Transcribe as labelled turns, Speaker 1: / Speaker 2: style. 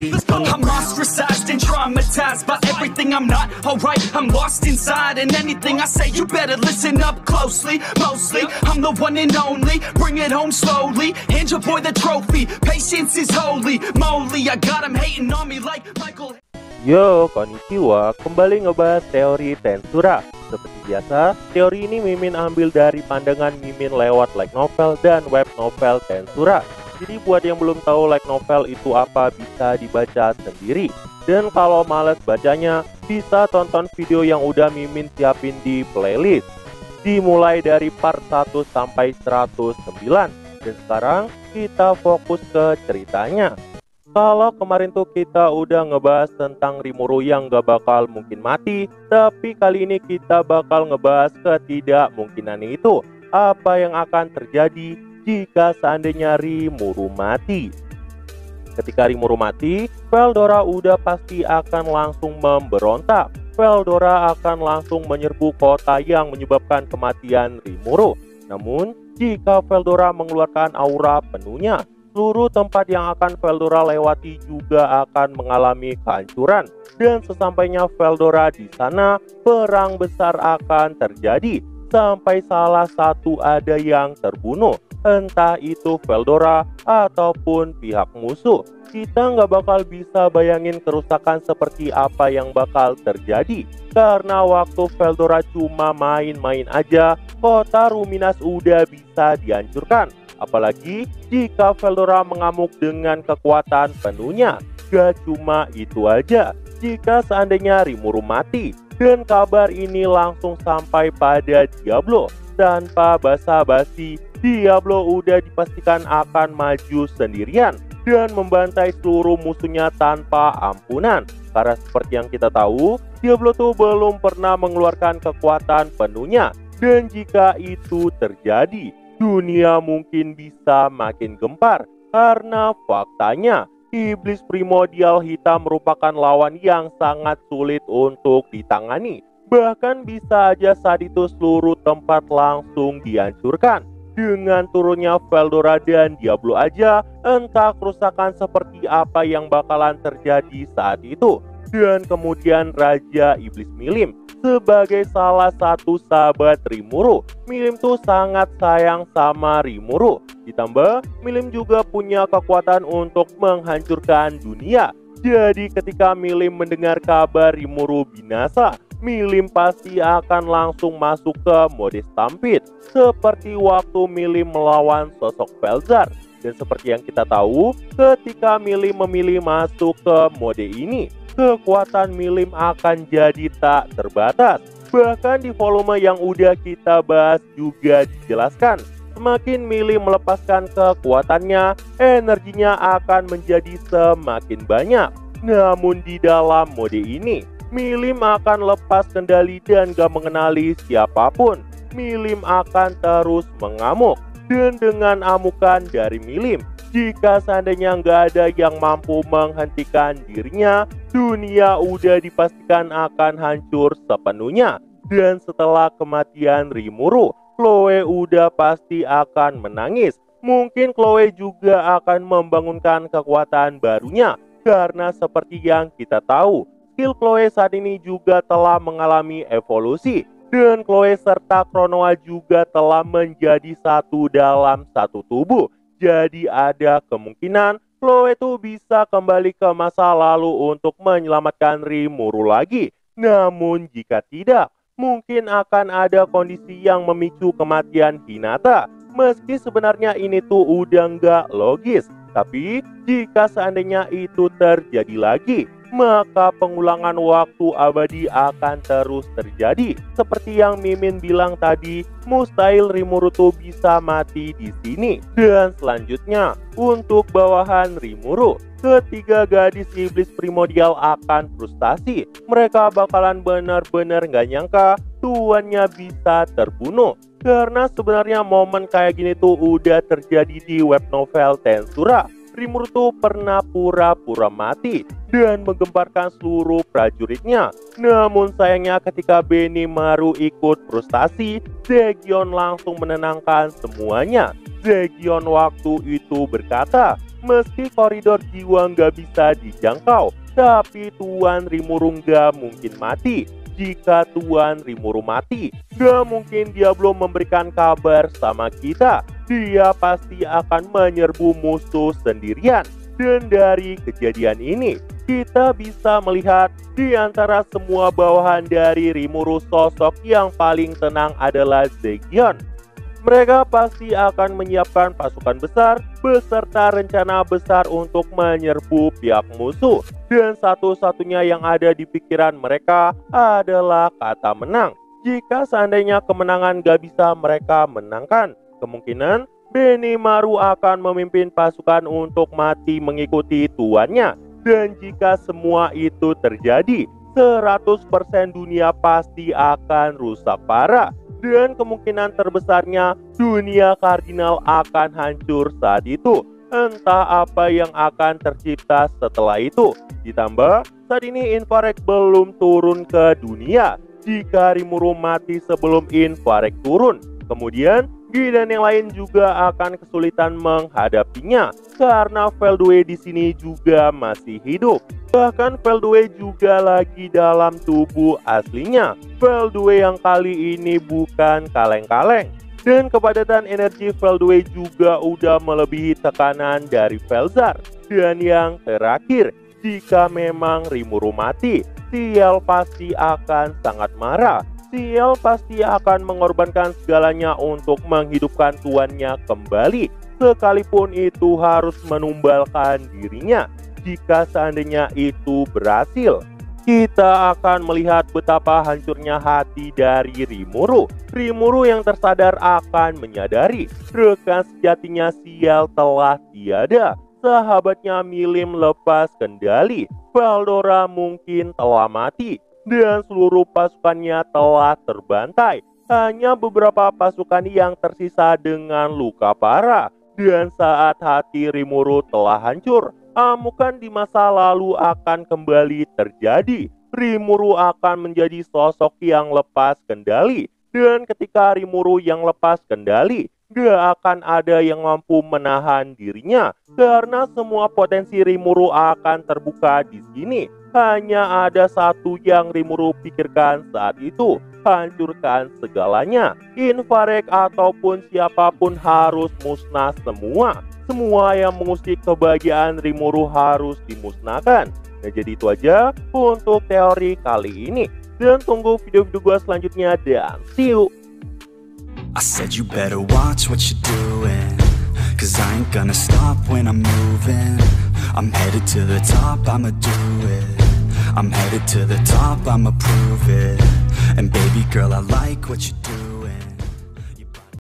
Speaker 1: I'm ostracized and traumatized by everything I'm not alright. I'm lost inside, and anything I say you better listen up closely. Mostly, I'm the one and only. Bring it home slowly. Hand your boy the trophy. Patience is holy moly. I got him hating on me like Michael.
Speaker 2: Yo, konnichiwa, kembali ngebahas teori tensura. Seperti biasa, teori ini Mimin ambil dari pandangan Mimin lewat light novel dan web novel tensura. Jadi buat yang belum tahu light novel itu apa, bisa dibaca sendiri. Dan kalau males bacanya, bisa tonton video yang udah Mimin siapin di playlist. Dimulai dari part 1 sampai 109. Dan sekarang kita fokus ke ceritanya. Kalau kemarin tuh kita udah ngebahas tentang Rimuru yang gak bakal mungkin mati, tapi kali ini kita bakal ngebahas ketidakmungkinan itu. Apa yang akan terjadi jika seandainya Rimuru mati? Ketika Rimuru mati, Veldora udah pasti akan langsung memberontak. Veldora akan langsung menyerbu kota yang menyebabkan kematian Rimuru. Namun, jika Veldora mengeluarkan aura penuhnya, seluruh tempat yang akan Veldora lewati juga akan mengalami kehancuran. Dan sesampainya Veldora di sana, perang besar akan terjadi. Sampai salah satu ada yang terbunuh. Entah itu Veldora ataupun pihak musuh. Kita nggak bakal bisa bayangin kerusakan seperti apa yang bakal terjadi. Karena waktu Veldora cuma main-main aja, kota Ruminas udah bisa dihancurkan. Apalagi jika Veldora mengamuk dengan kekuatan penuhnya. Gak cuma itu aja, jika seandainya Rimuru mati dan kabar ini langsung sampai pada Diablo, tanpa basa-basi, Diablo udah dipastikan akan maju sendirian dan membantai seluruh musuhnya tanpa ampunan. Karena seperti yang kita tahu, Diablo tuh belum pernah mengeluarkan kekuatan penuhnya. Dan jika itu terjadi, dunia mungkin bisa makin gempar. Karena faktanya, iblis primordial hitam merupakan lawan yang sangat sulit untuk ditangani. Bahkan bisa aja saat itu seluruh tempat langsung dihancurkan. Dengan turunnya Veldora dan Diablo aja, entah kerusakan seperti apa yang bakalan terjadi saat itu. Dan kemudian Raja Iblis Milim sebagai salah satu sahabat Rimuru. Milim tuh sangat sayang sama Rimuru. Ditambah Milim juga punya kekuatan untuk menghancurkan dunia. Jadi ketika Milim mendengar kabar Rimuru binasa, Milim pasti akan langsung masuk ke mode stampede. Seperti waktu Milim melawan sosok Velzar. Dan seperti yang kita tahu, ketika Milim memilih masuk ke mode ini, kekuatan Milim akan jadi tak terbatas. Bahkan di volume yang udah kita bahas juga dijelaskan, semakin Milim melepaskan kekuatannya, energinya akan menjadi semakin banyak. Namun di dalam mode ini, Milim akan lepas kendali dan gak mengenali siapapun. Milim akan terus mengamuk. Dan dengan amukan dari Milim, jika seandainya nggak ada yang mampu menghentikan dirinya, dunia udah dipastikan akan hancur sepenuhnya. Dan setelah kematian Rimuru, Chloe udah pasti akan menangis. Mungkin Chloe juga akan membangunkan kekuatan barunya. Karena seperti yang kita tahu, skill Chloe saat ini juga telah mengalami evolusi. Dan Chloe serta Chronoa juga telah menjadi satu dalam satu tubuh. Jadi ada kemungkinan Chloe tuh bisa kembali ke masa lalu untuk menyelamatkan Rimuru lagi. Namun jika tidak, mungkin akan ada kondisi yang memicu kematian Hinata. Meski sebenarnya ini tuh udah nggak logis. Tapi jika seandainya itu terjadi lagi, maka pengulangan waktu abadi akan terus terjadi. Seperti yang Mimin bilang tadi, mustahil Rimuru tuh bisa mati di sini. Dan selanjutnya, untuk bawahan Rimuru, ketiga gadis iblis primordial akan frustasi. Mereka bakalan benar-benar gak nyangka tuannya bisa terbunuh. Karena sebenarnya momen kayak gini tuh udah terjadi di web novel Tensura. Rimuru tuh pernah pura-pura mati dan menggemparkan seluruh prajuritnya. Namun sayangnya ketika Benimaru ikut frustasi, Zegion langsung menenangkan semuanya. Zegion waktu itu berkata, Meski koridor jiwa nggak bisa dijangkau, tapi Tuan Rimuru nggak mungkin mati. Jika Tuan Rimuru mati, nggak mungkin dia belum memberikan kabar sama kita. Dia pasti akan menyerbu musuh sendirian. Dan dari kejadian ini, kita bisa melihat di antara semua bawahan dari Rimuru, sosok yang paling tenang adalah Zegion. Mereka pasti akan menyiapkan pasukan besar beserta rencana besar untuk menyerbu pihak musuh. Dan satu-satunya yang ada di pikiran mereka adalah kata menang. Jika seandainya kemenangan gak bisa mereka menangkan, kemungkinan Benimaru akan memimpin pasukan untuk mati mengikuti tuannya. Dan jika semua itu terjadi, 100% dunia pasti akan rusak parah. Dan kemungkinan terbesarnya dunia kardinal akan hancur saat itu. Entah apa yang akan tercipta setelah itu. Ditambah, saat ini Infarect belum turun ke dunia. Jika Rimuru mati sebelum Infarect turun, kemudian Gi dan yang lain juga akan kesulitan menghadapinya. Karena Veldue di sini juga masih hidup. Bahkan Veldue juga lagi dalam tubuh aslinya. Veldue yang kali ini bukan kaleng-kaleng. Dan kepadatan energi Veldue juga udah melebihi tekanan dari Velzar. Dan yang terakhir, jika memang Rimuru mati, Ciel pasti akan sangat marah. Ciel pasti akan mengorbankan segalanya untuk menghidupkan tuannya kembali. Sekalipun itu harus menumbalkan dirinya. Jika seandainya itu berhasil, kita akan melihat betapa hancurnya hati dari Rimuru. Rimuru yang tersadar akan menyadari rekan sejatinya Ciel telah tiada. Sahabatnya Milim lepas kendali. Veldora mungkin telah mati. Dan seluruh pasukannya telah terbantai. Hanya beberapa pasukan yang tersisa dengan luka parah. Dan saat hati Rimuru telah hancur, amukan di masa lalu akan kembali terjadi. Rimuru akan menjadi sosok yang lepas kendali. Dan ketika Rimuru yang lepas kendali, gak akan ada yang mampu menahan dirinya. Karena semua potensi Rimuru akan terbuka di sini. Hanya ada satu yang Rimuru pikirkan saat itu, hancurkan segalanya. Infarect ataupun siapapun harus musnah semua. Semua yang mengusik kebahagiaan Rimuru harus dimusnahkan. Nah, jadi itu aja untuk teori kali ini. Dan tunggu video-video gue selanjutnya dan see you.
Speaker 3: I said you better watch what you're doing, 'cause I ain't gonna stop when I'm moving. I'm headed to the top, I'ma do it. I'm headed to the top, I'ma prove it. And baby girl, I like what you do.